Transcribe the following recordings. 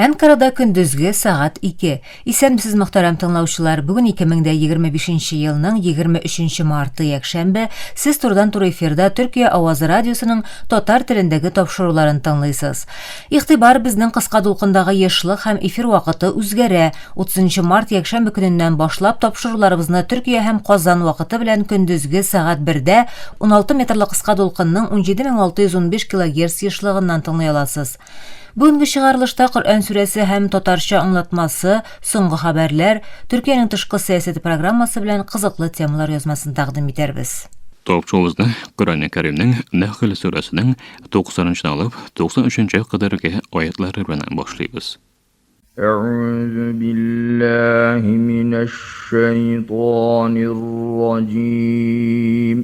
Анкарада көндүзгү саат 2. Исәнмесез мөхтәрәм тыңлаучылар, бүген 2025 елның 23 марты якшәмбе. Сез турыдан-туры эфирда Төркия авазы радиосының татар телендәге тапшыруларын тыңлыйсыз. Игътибар, безнең кыска дулкындагы ешлык һәм эфир вакыты үзгәрә. 30 март якшәмбе көненнән башлап тапшыруларыбызны Төркия һәм Казан вакыты белән көндүзгү саат 1дә 16 метрлык кыска дулкынның 17615 кГц ешлыгыннан тыңлый аласыз. Бүгенге чыгарылышта Коръән сүрәсе һәм татарча аңлатмасы, соңгы хәбәрләр, Төркиянең тышкы сәясәте программасы белән кызыклы темалар язмасын тәкъдим итәрбез. Топчыбызны Коръән Кәримнең Нәхл сүрәсенең 90-нчы алып 93-нче кадәрге аятлары белән башлыйбыз. أعوذ بالله من الشيطان الرجيم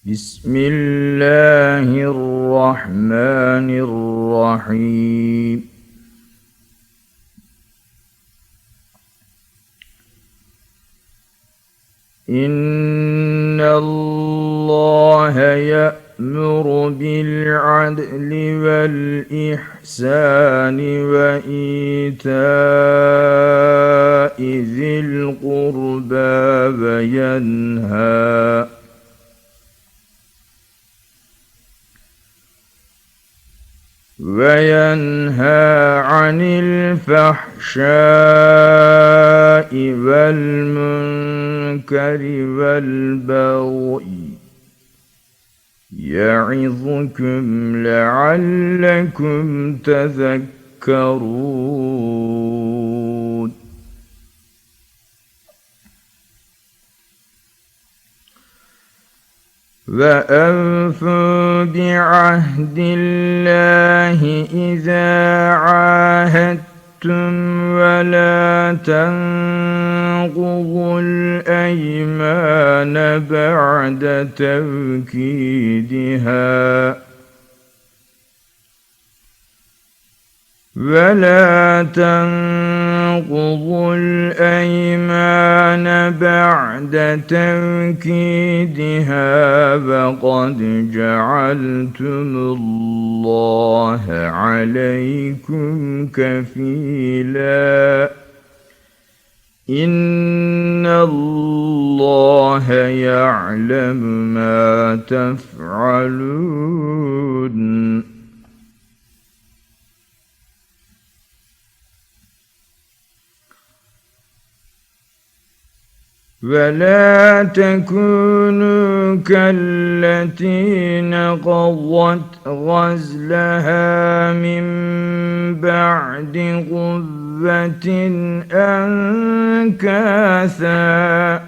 بسم الله الرحمن الرحيم إن الله يأمر بالعدل والإحسان وإيتاء ذي القربى وينهى عن الفحشاء والمنكر والبغي يعظكم لعلكم تذكرون وأوفوا بعهد الله إذا عاهدتم ولا تنقضوا الأيمان بعد توكيدها وقد جعلتم الله عليكم كفيلا إن الله يعلم ما تفعلون ولا تكونوا كالتي نقضت غزلها من بعد قوة أنكاثا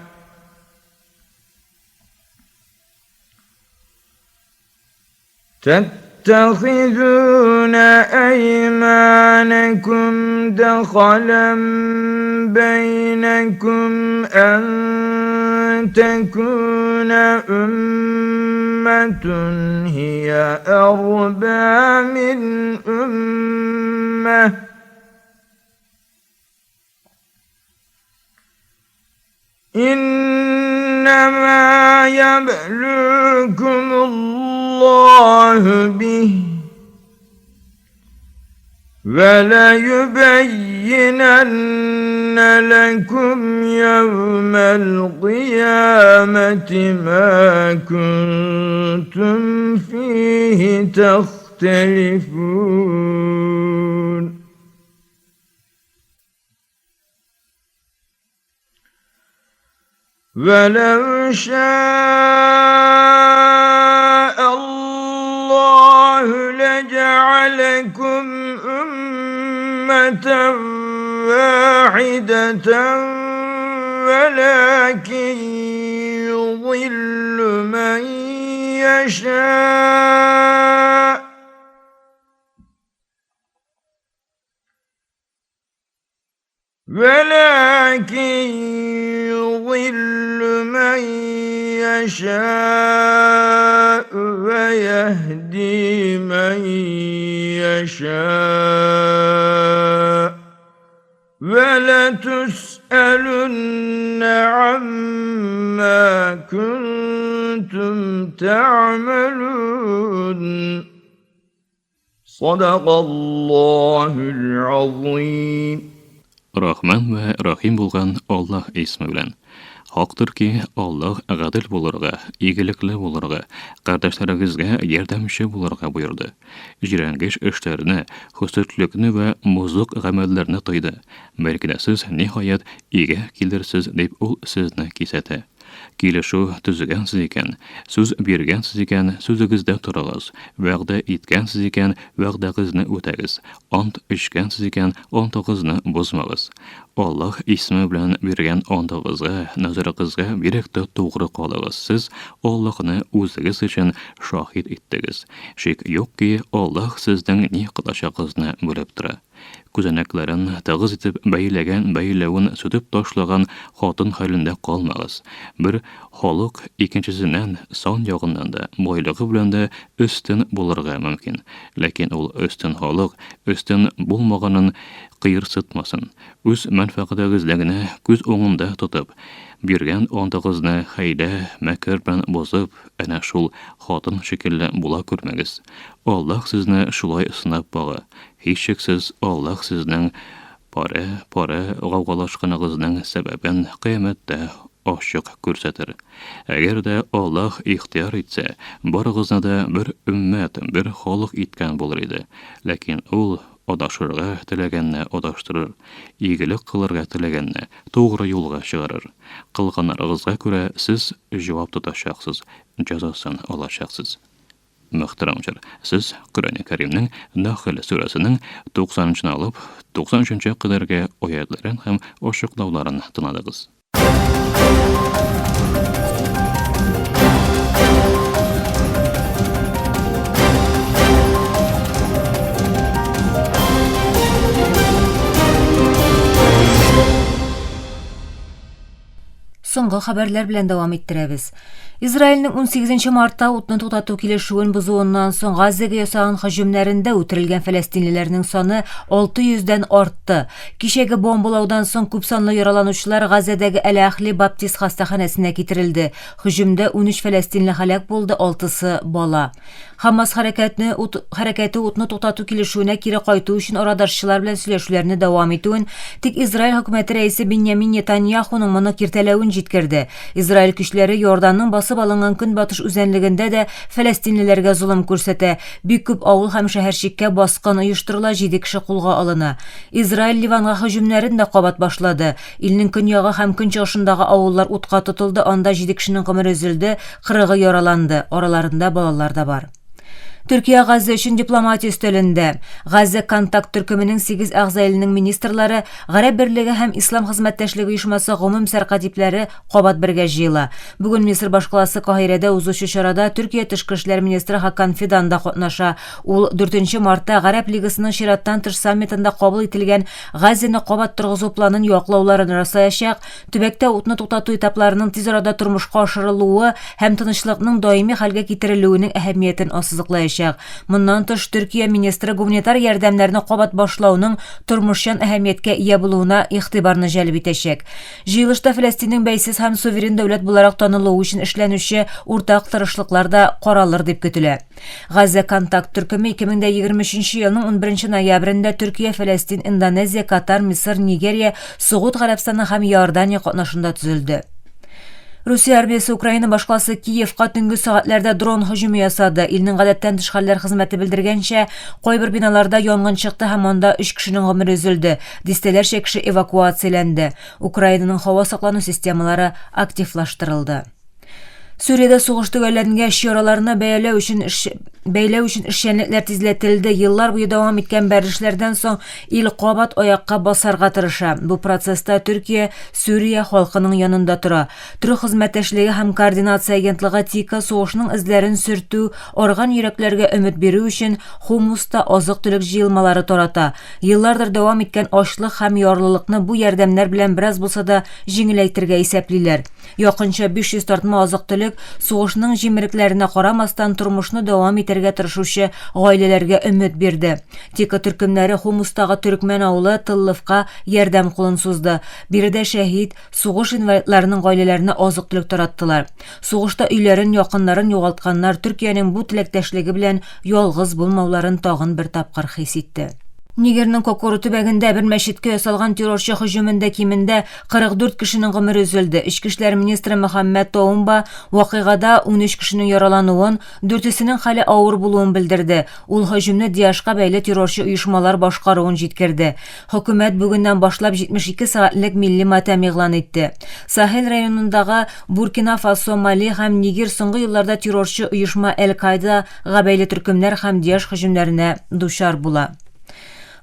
تتخذون أيمانكم دخلا بينكم أن تكون أمة هي أربى من أمة إنما يبلوكم الله به وليبينن لكم يوم القيامة ما كنتم فيه تختلفون ولو شاء الله لجعلكم أمة واحدة ولكن يضل من يشاء ويهدي من يشاء ولتسألن عما كنتم تعملون صدق الله العظيم. Rahman ve Rahim bulgan Allah ismi bilen. Haktır ki Allah gadil bulurga, iyilikli bulurga, kardeşlerimizge yardımcı bulurga buyurdu. Jirengeç işlerini, hüsnütlükünü ve muzluk gamellerini toydu. Belki de siz nihayet iyiye kilirsiz deyip ol sizni kisete. Kilişu tüzügensiz iken, söz bergensiz iken sözügüzde turağız, vəğdə etgensiz iken vəğdəğizni ötegiz, ant içgensiz iken antağızını bozmağız. Allah ismi bilen bergen antağızga, nazarıgızga birekde doğru qalığız. Siz Allah'ını özünüz için şahit ettigiz. Şek yok ki Allah sizden ne qılaşağızını bilip tura. Күзәнәкләрен тагыз итеп бәйләвен сүтеп ташлаган хатын хәлендә калмагыз. Бер халык икенчесеннән сан ягыннан да байлыгы белән дә өстен булырга мөмкин. Ләкин ул өстен халык өстен булмаганын кыерсытмасын. Үз мәнфәгатегезлегенә күз оңында тотып, берген антыгызны хәйдә мәкер белән бозып, әнә шул хатын шикелле була күрмәгез. Allah sizне шулай сынап багы. Һичшиксез Allah сезнең пара гаугалашканыгызның сәбәбен кыямәттә ачык күрсәтер. Әгәр дә Allah ихтияр итсә, барыгызны да бер өммәт, бер халык иткән булыр иде. Ләкин ул адашырга теләгәнне адаштырыр, игелек кылырга теләгәнне тугры юлга чыгарыр. Кылганнарыгызга күрә сез җавап тотачаксыз, җәзасын алачаксыз. Мөхтәрәмчеләр, сез Коръән Кәримнең Нахл сүрәсенең 90-нчы алып 93-нче кадәрге аятларын һәм ачыклауларын тыңладыгыз. Соңгы хәбәрләр белән дәвам иттерәбез. Израильнең 18 мартта утны туктату килешүен бозуыннан соң Газзага ясаган һөҗүмнәрендә үтерелгән фәләстинлеләрнең саны 600-дән артты. Кичәге бомбалаудан соң күп санлы яраланучылар Газзадагы Әл-Ахли Баптист хастаханәсенә китерелде. Һөҗүмдә 13 фәләстинле һәлак булды, 6-сы бала. Хамас хәрәкәте утны туктату килешүенә кире кайту өчен арадарчылар белән сөйләшүләрне дәвам итүен, тик Израиль хөкүмәте рәисе Беньямин Нетаньяхуның моны киртәләвен җиткерде. Израиль көчләре Йорданның басып алынган көнбатыш үзәнлегендә дә фәләстинлеләргә зулым күрсәтә. Бик күп авыл һәм шәһәрчеккә баскын оештырыла, 7 кеше кулга алына. Израиль Ливанга һөҗүмнәрен дә кабат башлады. Илнең көньягы һәм көнчыгышындагы авыллар утка тотылды, анда 7 кешенең гомере өзелде, 40-ы яраланды. Араларында балалар да бар. Türkiye Газза өчен дипломатия өстәлендә. Газза контакт төркеменең 8 әгъзаиләренең министрлары, Гарәп берлеге һәм Ислам хезмәттәшлеге оешмасы гомум сәркатипләре кабат бергә җыела. Бүген Мисыр башкаласы Каһирәдә узучы чарада Төркия тышкы эшләр министры Хакан Фидан да катнаша. Ул 4 мартта Гарәп лигасының чираттан тыш саммитында кабул ителгән Газзаны кабат торгызу планын яклауларын расаячак, төбәктә утны туктату этапларының тиз арада тормышка ашырылуы һәм тынычлыкның даими хәлгә китерелүенең әһәмиятен ассызыклаячак. Моннан тыш Төркия министры гуманитар ярдәмнәрне кабат башлауның тормышчан әһәмияткә ия булуына игътибарны җәлеп итәчәк. Җыелышта Фәләстиннең бәйсез һәм суверен дәүләт буларак танылуы өчен эшләнүче уртак тырышлыклар да каралыр дип көтелә. Газза контакт төркеме 2023 елның 11 ноябрендә Төркия, Фәләстин, Индонезия, Катар, Мисыр, Нигерия, Сугуд Гарәбстаны һәм Иордания катнашында төзелде. Русия армиясе Украина башкаласы Киевка төнге сәгатьләрдә дрон һөҗүме ясады. Илнең гадәттән тыш хәлләр хезмәте белдергәнчә, кайбер биналарда янгын чыкты һәм анда 3 кешенең гомере өзелде. Дистәләрчә кеше эвакуацияләнде. Украинаның һава саклану системалары активлаштырылды. Сүриядә сугыш төгәлләнгән чараларны бәяләү өчен эшчәнлекләр тизләтелде. Еллар буе дәвам иткән бәрелешләрдән соң ил кабат аякка басарга тырыша. Бу процесста Төркия Сүрия халкының янында тора. Төрк хезмәттәшлеге һәм координация агентлыгы ТИКа сугышның эзләрен сөртү, арган йөрәкләргә өмет бирү өчен Хумуста азык-төлек җыелмалары тарата. Елларdır дәвам иткән ачлык һәм ярлылыкны бу ярдәмнәр белән бераз булса да җиңеләйтергә исәплиләр. Якынча 500 тартма азык-төлек сугышның җимерекләренә карамастан тормышны дәвам итәргә итәргә тырышучы гаиләләргә өмет бирде. Тика төркемнәре Хумустагы Төркмән авылы Тыллыфка ярдәм кулын сузды. Биредә шәһид, сугыш инвалидларының гаиләләренә азык-төлек тараттылар. Сугышта өйләрен, якыннарын югалтканнар Төркиянең бу теләктәшлеге белән ялгыз булмауларын тагын бер тапкыр хис итте. Нигерның Кокору төбәгендә бер мәчеткә ясалган террорчы һөҗүмендә кимендә 44 кешенең гомере өзелде. Ички эшләр министры Мөхәммәд Таумба вакыйгада 13 кешенең яралануын, 4-сенең хәле авыр булуын белдерде. Ул һөҗүмне Диашка бәйле террорчы оешмалар башкаруын җиткерде. Хөкүмәт бүгеннән башлап 72 сәгатьлек милли матәм игълан итте. Сахел районындагы Буркина Фасо, Мали һәм Нигер соңгы елларда террорчы оешма Әл-Каидага бәйле төркемнәр һәм Диаш һөҗүмнәренә дучар була.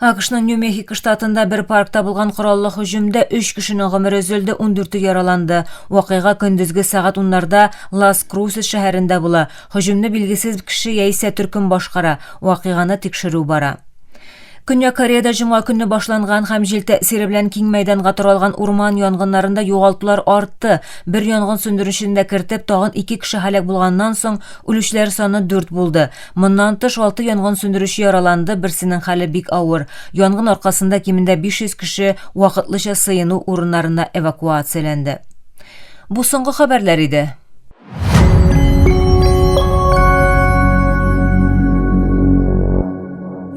АКШның Нью-Мехико штатында бер паркта булган кораллы һөҗүмдә 3 кешенең гомере өзелде, 14 яраланды. Вакыйга көндезге сәгать 10-нарда Лас-Крусес шәһәрендә була. Һөҗүмне билгесез кеше яисә төркем башкара. Вакыйганы тикшерү бара. Көньяк Кореяда җомга көнне башланган һәм җил тәэсире белән киң мәйданга таралган урман янгыннарында югалтулар артты. Бер янгын сөндерүчесендә кертеп, тагын 2 кеше һәлак булганнан соң үлүчләр саны 4 булды. Моннан тыш 6 янгын сөндерүче яраланды, берсенең хәле бик авыр. Янгын аркасында кимендә 500 кеше вакытлыча сыену урыннарына эвакуацияләнде. Бу соңгы хәбәрләр иде.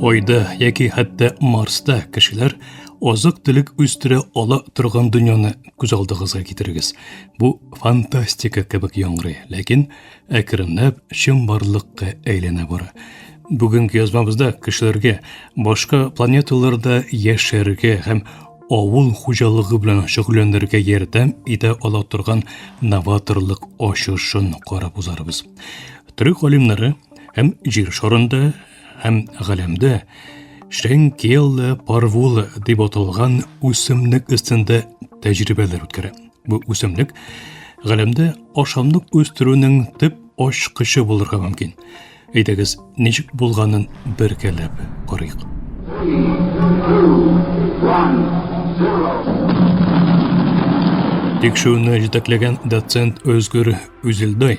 Ойда яки хәтта Марста кешеләр азык-төлек үстерә ала торган дөньяны күз алдыгызга китерегез. Бу фантастика кебек яңгырый, ләкин әкренләп чынбарлыкка әйләнә бара. Бүгенге язмабызда кешеләргә башка планеталарда яшәргә һәм авыл хуҗалыгы белән шөгыльләнергә ярдәм итә ала торган новаторлык ачышын карап узарбыз. Төрек галимнәре һәм җир шарында һәм галәмдә Шенкелле парвулы дип аталган үсемлек өстендә тәҗрибәләр үткәрә. Бу үсемлек галәмдә ашамлык үстерүнең төп ачкычы булырга мөмкин. Әйдәгез, ничек булганын беркәләп карыйк. Тикшерүне җитәкләгән доцент Özgür Üzülday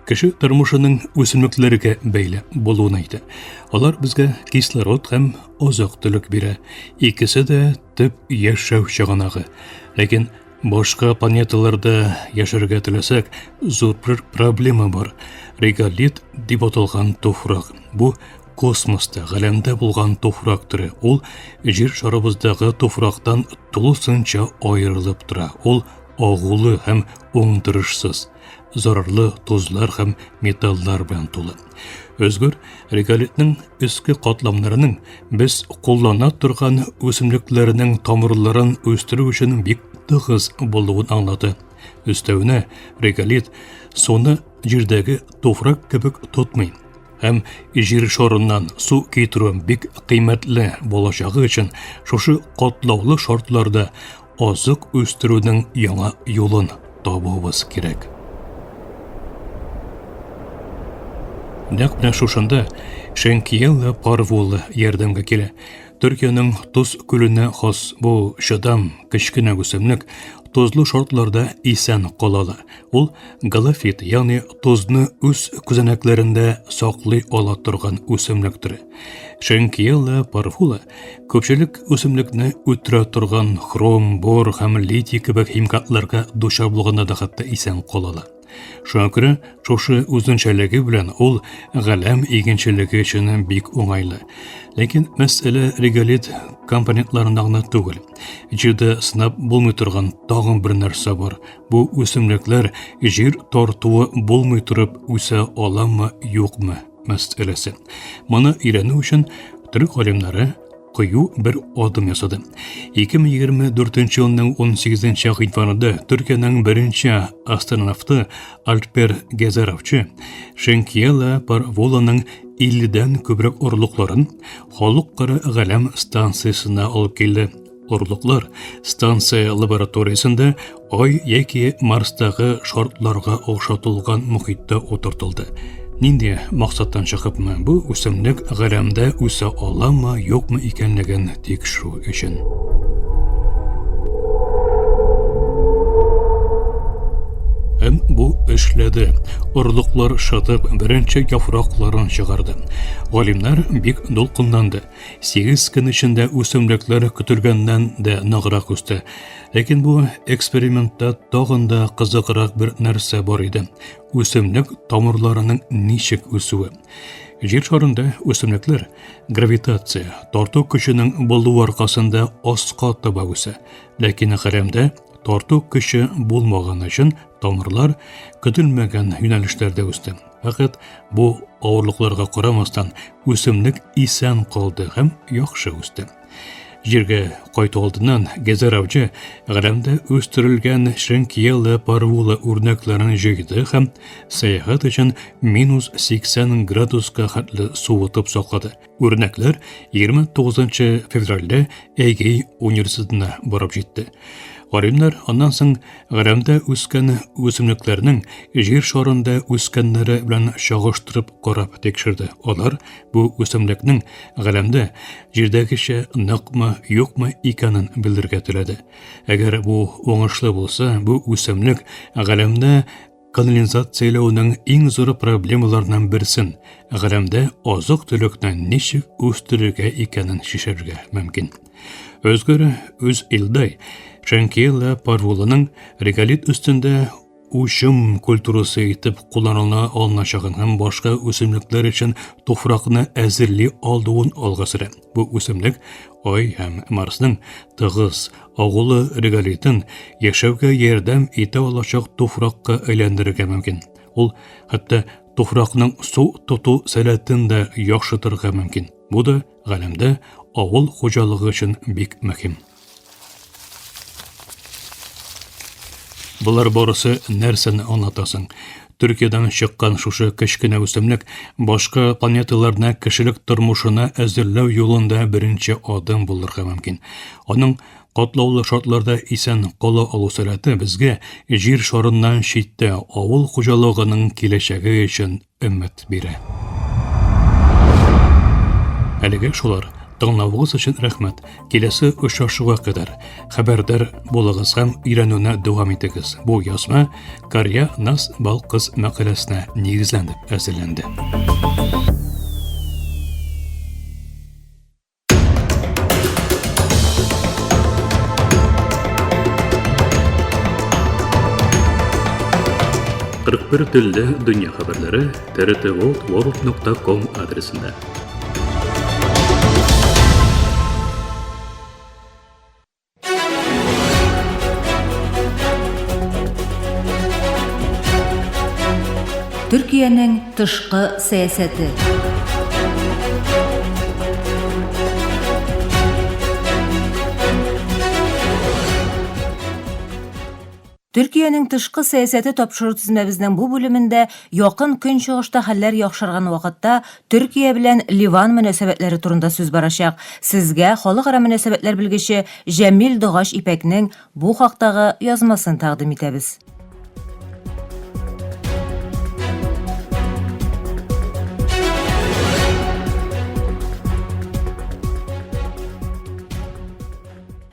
кеше тормышының үсемлекләргә бәйле булуын әйтә. Алар безгә кислород һәм азык-төлек бирә. Икесе дә төп яшәү чыганагы. Ләкин башка планеталарда яшәргә теләсәк, зур бер проблема бар. Реголит дип аталган туфрак. Бу космоста, галәмдә булган туфрак türе. Ул җир шарыбыздагы туфрактан тулысынча аерылып тора. Ул агулы һәм уңдырышсыз, зарарлы тузлар һәм металлар белән тулы. Özgür реголитның өске катламнарының без куллана торган үсемлекләренең тамырларын үстерү өчен бик тыгыз булуын аңлады. Өстәвенә, реголит суны җирдәге туфрак кебек тотмый һәм җир шарыннан су китерү бик кыйммәтле булачагы өчен шушы катлаулы шартларда азык үстерүнең яңа юлын табуыбыз кирәк. Нәкъ менә шушында Шенкелле парвулы ярдәмгә килә. Төркиянең Туз күленә хас бу шыдам кечкенә үсемлек тузлы шартларда исән калалы. Ул галофит, ягъни тузны үз күзәнәкләрендә саклый ала торган үсемлек türе. Шенкелле парвулы күпчелек үсемлекне үтерә торган хром, бор һәм литий кебек химикатларга дучар булганда да хәтта исән калалы. Шуңа күрә шушы үзенчәлеге белән ул галәм игенчелеге өчен бик уңайлы. Ләкин мәсьәлә реголит компонентларында гына түгел. Җирдә сынап булмый торган тагын бер нәрсә бар. Бу үсемлекләр җир тартуы булмый торып үсә аламы, юкмы мәсьәләсе. Моны өйрәнү өчен төрек галимнәре кыю бер адым ясады. 2024 елның 18 гыйнварында Төркиянең беренче астронавты Альпер Гезеровчы Шенкелле парвулының 50-дән күбрәк орлыкларын халыкара галәм станциясына алып килде. Орлыклар станция лабораториясында Ай яки Марстагы шартларга охшатылган мөхиттә утыртылды. Нинди максаттан чыгыпмы бу үсемлек галәмдә үсә аламы, юкмы икәнлеген тикшерү өчен. Һәм бу эшләде. Орлыклар шатып, беренче яфракларын чыгарды. Галимнар бик дулкынланды. 8 көн эчендә үсемлекләр көтелгәннән дә ныграк үсте. Ләкин бу экспериментта тагын да кызыграк бер нәрсә бар иде. Үсемлек тамырларының ничек үсүе. Җир шарында үсемлекләр гравитация, тарту көченең булуы аркасында аска таба үсә. Ләкин хәлемдә тарту көче булмаган өчен тамырлар көтелмәгән юнәлештәрдә үсте. Фақат бу авырлыкларга карамастан үсемлек исән калды һәм яхшы үсте. Җиргә кайту алдыннан Гезеравчы гәрәмдә үстерелгән Шенкьелле парвулы үрнәкләрен җыйды һәм сәяхәт өчен -80 градуска хәтле суытып саклады. Үрнәкләр 29 февральдә Әгей университетына барып җитте. Галимнар аннан соң гәрәмдә үскән үсемлекләрнең җир шарында үскәннәре белән чагыштырып карап тикшерде. Алар бу үсемлекнең гәрәмдә җирдәгечә ныгмы, юкмы икәнен белергә теләде. Әгәр бу уңышлы булса, бу үсемлек гәрәмдә канализацияләүнең иң зур проблемаларыннан берсен, гәрәмдә азык-төлекне ничек үстерергә икәнен шишәргә мөмкин. Өзгәре үз илдәй Шенкьелле парвулының реголит өстендә учым культурасы итеп кулланыла алыначагын һәм башка үсемлекләр өчен туфракны әзерли алдуын алга сөрә. Бу үсемлек Ай һәм Марсның тыгыз агулы реголитын яшәүгә ярдәм итә алачак туфракка әйләндерергә мөмкин. Ул хәтта туфракның су тоту сәләтен дә яхшыртырга мөмкин. Бу да галәмдә авыл хуҗалыгы өчен бик мөһим. Булар барысы нәрсәне аңлатасың? Төркиядән чыккан шушы кечкенә үсемлек башка планеталарына кешелек тормышына әзерләү юлында беренче адым булырга мөмкин. Аның катлаулы шартларда исән кала алу сәләте безгә җир шарыннан читтә авыл хуҗалыгының киләчәге өчен өмет бирә. Әлегә шулар. Тыңлавыгыз өчен рәхмәт. Киләсе очрашуга кадәр хәбәрдар булыгыз һәм өйрәнүне дәвам итегез. Бу язма Карья Нас Балкыз мәкаләсенә нигезләнеп әзерләнде. Кырык бер телдә дөнья хәбәрләре trtworld.com адресында. Төркиянең тышкы сәясәте. Төркиянең тышкы сәясәте тапшыру тизмәбезнең бу бүлемендә якын көнчыгышта хәлләр яхшырган вакытта Төркия белән Ливан мөнәсәбәтләре турында сүз барачак. Сезгә халыкара мөнәсәбәтләр белгече Җәмил Дугач Ипәкнең бу хактагы язмасын тәкъдим итәбез.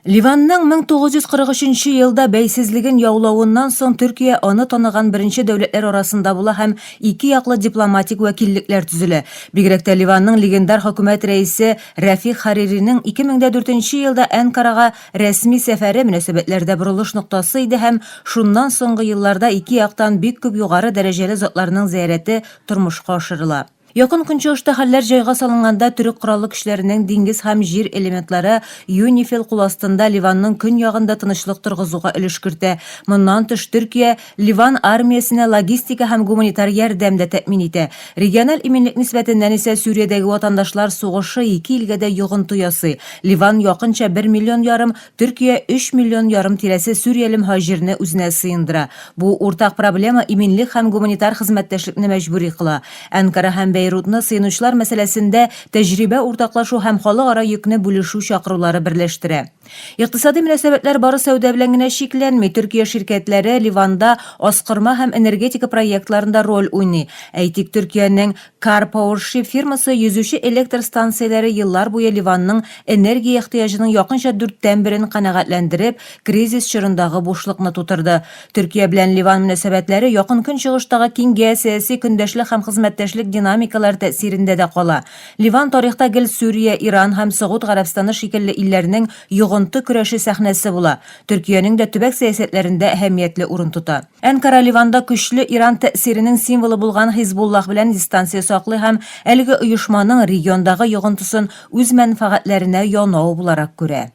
Ливанның 1943 елда бәйсезлеген яулавыннан соң Төркия аны таныган беренче дәүләтләр арасында була һәм ике яклы дипломатик вәкиллекләр төзелә. Бигрәк тә Ливанның легендар хөкүмәт рәисе Рафик Хариринең 2004 елда Анкарага рәсми сәфәре мөнәсәбәтләрдә борылыш ноктасы иде һәм шуннан соңгы елларда ике яктан бик күп югары дәрәҗәле затларның зиярәте тормышка ашырыла. Якын көнчыгышта хәлләр җайга салынганда төрек кораллы көчләренең диңгез һәм җир элементлары ЮНИФИЛ кул астында Ливанның көн ягында тынычлык торгызуга өлеш кертә. Моннан тыш Төркия Ливан армиясенә логистика һәм гуманитар ярдәм дә тәэмин итә. Региональ иминлек нисбәтеннән исә Сүриядәге ватандашлар сугышы ике илгә дә йогынты ясый. Ливан якынча 1,5 миллион, Төркия 3,5 миллион тирәсе Сүрияле мөһаҗирне үзенә сыендыра. Бу уртак проблема иминлек һәм гуманитар хезмәттәшлекне мәҗбүри кыла. Анкара һәм Бейрутны сыйынучылар мәсьәләсендә тәҗрибә уртаклашу һәм халыкара йөкне бүлешү чакырулары берләштерә. Икътисади мөнәсәбәтләр бары сәүдә белән генә шикләнми. Төркия ширкәтләре Ливанда аскырма һәм энергетика проектларында роль уйный. Әйтик, Төркиянең Car Powership фирмасы йөзүче электр станцияләре еллар буе Ливанның энергия ихтыяҗының якынча 4/1 канәгатьләндереп, кризис чорындагы бушлыкны тутырды. Төркия белән Ливан мөнәсәбәтләре якын көнчыгыштагы киңгә сәяси көндәшлек һәм хезмәттәшлек динамикалар тәэсирендә дә кала. Ливан тарихта гел Сүрия, Иран һәм Сауд Гарәбстаны шикелле илләрнең йогынты көрәше сәхнәсе була. Төркиянең дә төбәк сәясәтләрендә әһәмиятле урын тота. Әнкара Ливанда көчле Иран тәэсиренең символы булган Хизбуллах белән дистанция саклый һәм әлеге оешманың региондагы йогынтысын үз мәнфәгатьләренә янау буларак күрә.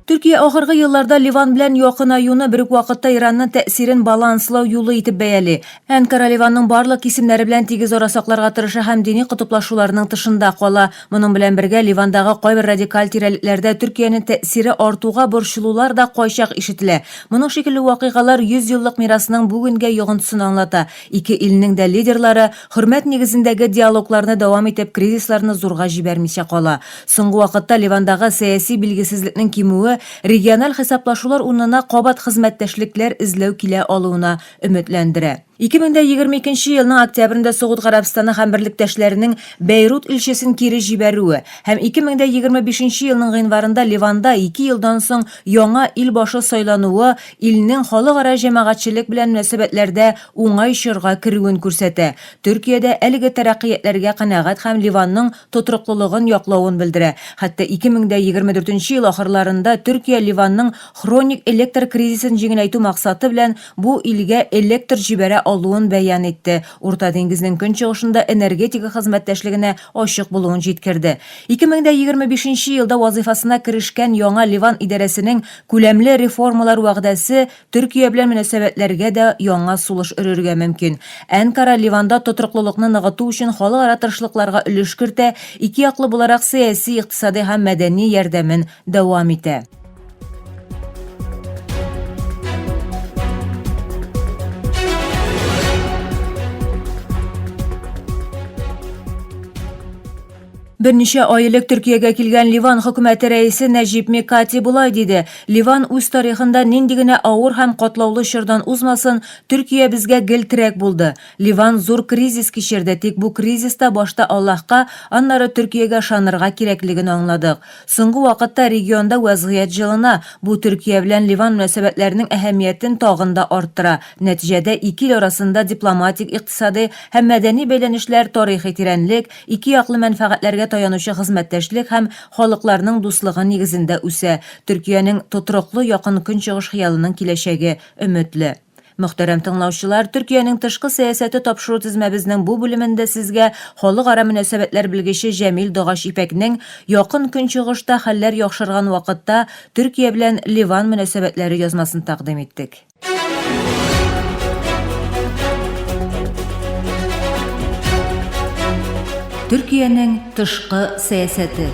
Төркия ахыргы елларда Ливан белән якынаюны бер үк вакытта Иранның тәэсирен баланслау юлы итеп бәяли. Әнкара Ливанның барлык кисемнәре белән тигез ара сакларга тырыша һәм дини кутуплашуларның тышында кала. Моның белән бергә Ливандагы кайбер радикаль тирәлекләрдә Төркиянең тәэсире артуга борчылулар да кайчак ишетелә. Моның шикелле вакыйгалар 100 еллык мирасның бүгенгә йогынтысын аңлата. Ике илнең дә лидерлары хөрмәт нигезендәге диалогларны дәвам итеп, кризисларны зурга җибәрмичә кала. Соңгы вакытта Ливандагы сәяси билгесезлекнең кимүе региональ хисаплашулар урынына кабат хезмәттәшлекләр эзләү килә алуына өметләндерә. 2022 елның октябрендә Сауд Гарәбстаны һәм берлектәшләренең Бейрут илчесен кире җибәрүе һәм 2025 елның гыйнварында Ливанда 2 елдан соң яңа ил башы сайлануы илнең халыкара җәмәгатьчелек белән мөнәсәбәтләрдә уңай чорга керүен күрсәтә. Төркиядә әлеге тәрәккыятьләргә канәгать һәм Ливанның тотрыклылыгын яклавын белдерә. Хәтта 2024 ел ахырларында Төркия Ливанның хроник электр кризисын җиңеләйтү максаты белән бу илгә электр җибәрә алуын бәян итте. Урта диңгезнең көнчыгышында энергетика хезмәттәшлегенә ачык булуын җиткерде. 2025 елда вазифасына керешкән яңа Ливан идарәсенең күләмле реформалар вәгъдәсе Төркия белән мөнәсәбәтләргә дә яңа сулыш өрергә мөмкин. Әнкара Ливанда тотрыклылыкны ныгыту өчен халыкара тырышлыкларга өлеш кертә, ике яклы буларак сәяси, икътисади һәм мәдәни ярдәмен дәвам итә. Берничә ай элек Төркиягә килгән Ливан хөкүмәте рәисе Нәҗип Микати булай диде: Ливан үз тарихында нинди генә авыр һәм катлаулы чордан узмасын, Төркия безгә гел терәк булды. Ливан зур кризис кичерде, тик бу кризиста башта Аллаһка, аннары Төркиягә шанырга кирәклеген аңладык. Соңгы вакытта регионда вазгыять җылына, бу Төркия белән Ливан мөнәсәбәтләренең әһәмиятен тагын да арттыра. Нәтиҗәдә ике ил арасында дипломатик, икътисади һәм мәдәни бәйләнешләр, тарихи тирәнлек, ике яклы мәнфәгатьләргә таянучы хезмәттәшлек һәм халыкларның дуслыгы нигезендә үсә. Төркиянең тотроклы якын көнчыгыш хыялының киләчәге өметле. Мөхтәрәм тыңлаучылар, Төркиянең тышкы сәясәте тапшыру тизмәбезнең бу бүлемендә сезгә халыкара мөнәсәбәтләр белгече Җәмил Дагач Ипәкнең якын көнчыгышта хәлләр яхшырган вакытта Төркия белән Ливан мөнәсәбәтләре язмасын тәкъдим иттек. Төркиянең тышкы сәясәте.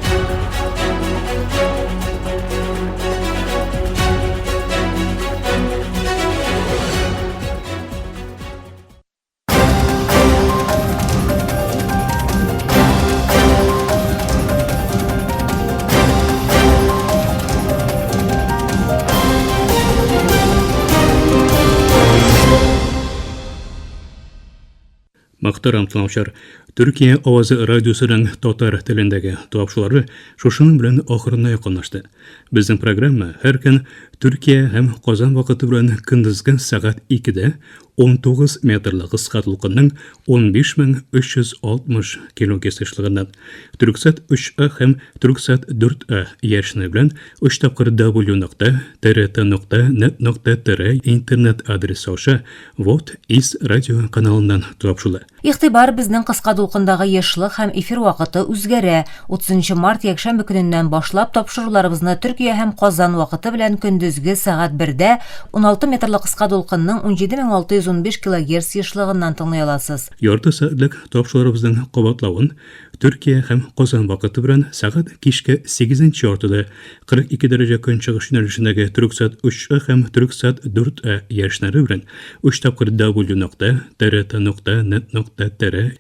Мөхтәрәм тыңлаучылар, Төркия авазы радиосының татар телендәге тапшырулары шушының белән ахырына якынлашты. Безнең программа һәр көн Төркия һәм Казан вакыты белән көндезге сәгать 2дә 19 метрлы кыска толкынның 15360 кГц эшлегеннән Төрксат 3А һәм Төрксат 4А яшьне белән 3 тапкыр w.trt.net.tr интернет адресы аша вот из радио каналыннан тапшырыла. Игътибар, безнең кыска толкындагы ешлык һәм эфир вакыты үзгәрә. 30 март якшәмбе көненнән башлап тапшыруларыбызны Төркия һәм Казан вакыты белән көндезге сәгать 1дә 16 метрлы кыска толкынның 17630 115 кГц ешлыгыннан тыңлый аласыз. Ярты сәгатьлек тапшырыгыбызның кабатлавын Төркия һәм Казан вакыты белән сәгать кичке 8-нче яртыда 42 дәрәҗә көнчыгыш юнәлешендәге Түрксат 3 һәм Түрксат 4 яшьнәре белән 3 тапкыр w.trt.net.tr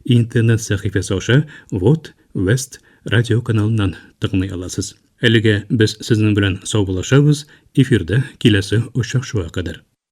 интернет сәхифәсе аша Вот West радио каналыннан тыңлый аласыз. Әлегә без сезнең белән саубуллашабыз. Эфирдә киләсе очрашуга кадәр.